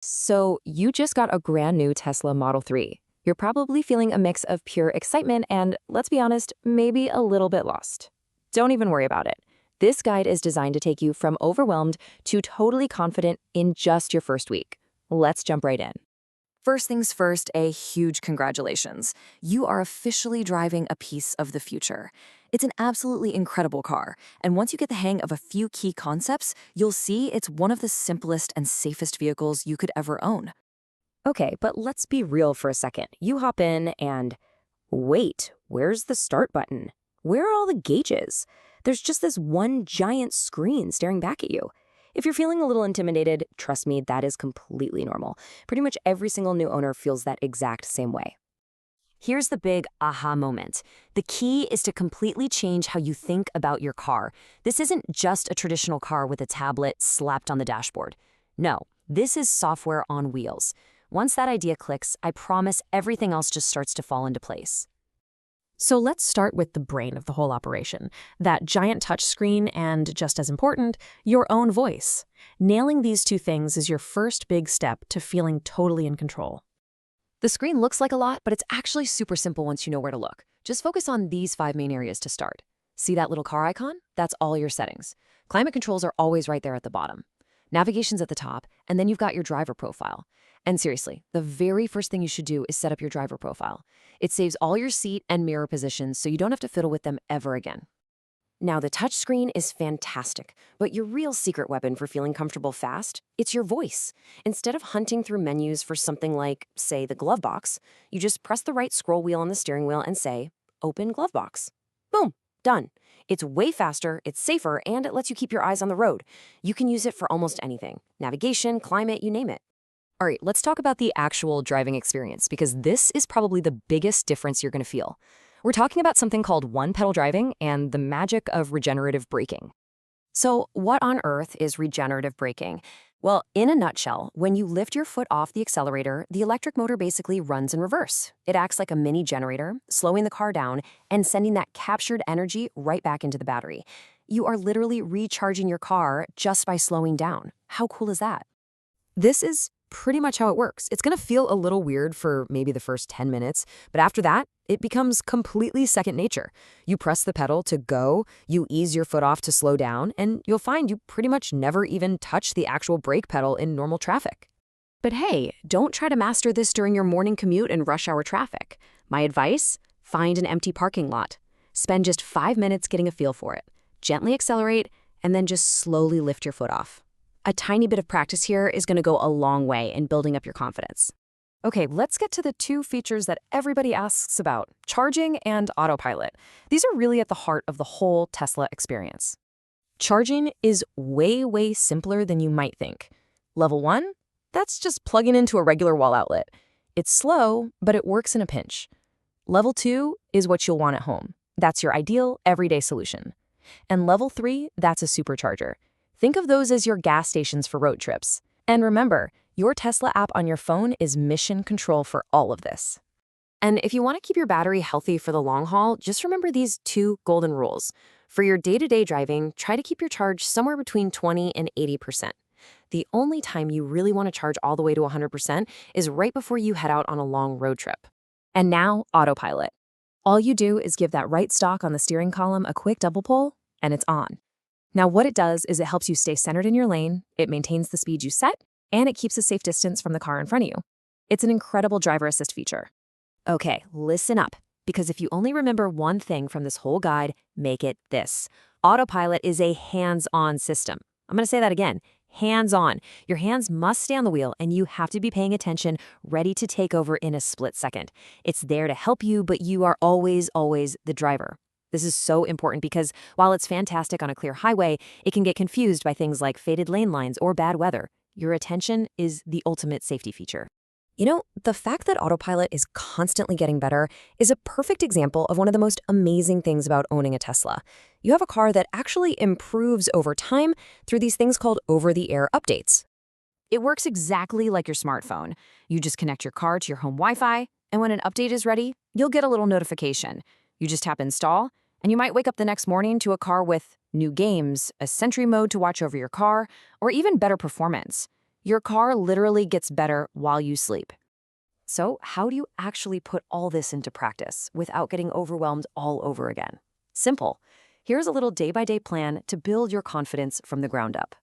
So, you just got a brand new Tesla Model 3. You're probably feeling a mix of pure excitement and, let's be honest, maybe a little bit lost. Don't even worry about it. This guide is designed to take you from overwhelmed to totally confident in just your first week. Let's jump right in. First things first, a huge congratulations. You are officially driving a piece of the future. It's an absolutely incredible car, and once you get the hang of a few key concepts, you'll see it's one of the simplest and safest vehicles you could ever own. Okay, but let's be real for a second. You hop in and wait, where's the start button? Where are all the gauges? There's just this one giant screen staring back at you. If you're feeling a little intimidated, trust me, that is completely normal. Pretty much every single new owner feels that exact same way. Here's the big aha moment. The key is to completely change how you think about your car. This isn't just a traditional car with a tablet slapped on the dashboard. No, this is software on wheels. Once that idea clicks, I promise everything else just starts to fall into place. So let's start with the brain of the whole operation, that giant touchscreen and, just as important, your own voice. Nailing these two things is your first big step to feeling totally in control. The screen looks like a lot, but it's actually super simple once you know where to look. Just focus on these 5 main areas to start. See that little car icon? That's all your settings. Climate controls are always right there at the bottom. Navigation's at the top, and then you've got your driver profile. And seriously, the very first thing you should do is set up your driver profile. It saves all your seat and mirror positions so you don't have to fiddle with them ever again. Now, the touchscreen is fantastic, but your real secret weapon for feeling comfortable fast, it's your voice. Instead of hunting through menus for something like, say, the glove box, you just press the right scroll wheel on the steering wheel and say, Open glove box. Boom, done. It's way faster, it's safer, and it lets you keep your eyes on the road. You can use it for almost anything. Navigation, climate, you name it. All right, let's talk about the actual driving experience, because this is probably the biggest difference you're going to feel. We're talking about something called one-pedal driving and the magic of regenerative braking. So what on earth is regenerative braking? Well, in a nutshell, when you lift your foot off the accelerator, the electric motor basically runs in reverse. It acts like a mini generator, slowing the car down and sending that captured energy right back into the battery. You are literally recharging your car just by slowing down. How cool is that? This is pretty much how it works. It's going to feel a little weird for maybe the first 10 minutes, but after that, it becomes completely second nature. You press the pedal to go, you ease your foot off to slow down, and you'll find you pretty much never even touch the actual brake pedal in normal traffic. But hey, don't try to master this during your morning commute and rush hour traffic. My advice? Find an empty parking lot. Spend just 5 minutes getting a feel for it. Gently accelerate, and then just slowly lift your foot off. A tiny bit of practice here is going to go a long way in building up your confidence. Okay, let's get to the two features that everybody asks about, charging and autopilot. These are really at the heart of the whole Tesla experience. Charging is way simpler than you might think. Level 1? That's just plugging into a regular wall outlet. It's slow, but it works in a pinch. Level 2 is what you'll want at home. That's your ideal, everyday solution. And level 3, that's a supercharger. Think of those as your gas stations for road trips. And remember, your Tesla app on your phone is mission control for all of this. And if you want to keep your battery healthy for the long haul, just remember these 2 golden rules. For your day-to-day driving, try to keep your charge somewhere between 20 and 80%. The only time you really want to charge all the way to 100% is right before you head out on a long road trip. And now, Autopilot. All you do is give that right stalk on the steering column a quick double pull, and it's on. Now, what it does is it helps you stay centered in your lane, it maintains the speed you set, and it keeps a safe distance from the car in front of you. It's an incredible driver assist feature. Okay, listen up, because if you only remember one thing from this whole guide, make it this. Autopilot is a hands-on system. I'm going to say that again, hands-on. Your hands must stay on the wheel, and you have to be paying attention, ready to take over in a split second. It's there to help you, but you are always the driver. This is so important because while it's fantastic on a clear highway, it can get confused by things like faded lane lines or bad weather. Your attention is the ultimate safety feature. You know, the fact that Autopilot is constantly getting better is a perfect example of one of the most amazing things about owning a Tesla. You have a car that actually improves over time through these things called over-the-air updates. It works exactly like your smartphone. You just connect your car to your home Wi-Fi, and when an update is ready, you'll get a little notification. You just tap install, and you might wake up the next morning to a car with new games, a Sentry mode to watch over your car, or even better performance. Your car literally gets better while you sleep. So, how do you actually put all this into practice without getting overwhelmed all over again? Simple. Here's a little day-by-day plan to build your confidence from the ground up.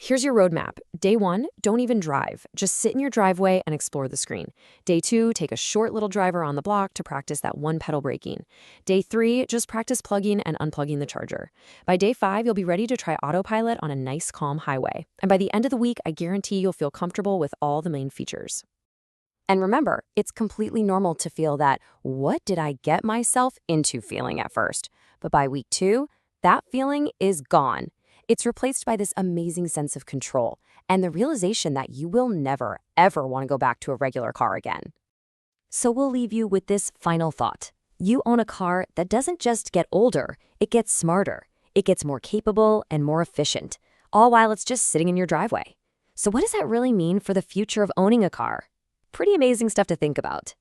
Here's your roadmap. Day 1, don't even drive. Just sit in your driveway and explore the screen. Day 2, take a short little drive around the block to practice that one pedal braking. Day 3, just practice plugging and unplugging the charger. By day 5, you'll be ready to try Autopilot on a nice, calm highway. And by the end of the week, I guarantee you'll feel comfortable with all the main features. And remember, it's completely normal to feel that, what did I get myself into feeling at first? But by week 2, that feeling is gone. It's replaced by this amazing sense of control and the realization that you will never, ever want to go back to a regular car again. So we'll leave you with this final thought. You own a car that doesn't just get older, it gets smarter. It gets more capable and more efficient, all while it's just sitting in your driveway. So what does that really mean for the future of owning a car? Pretty amazing stuff to think about.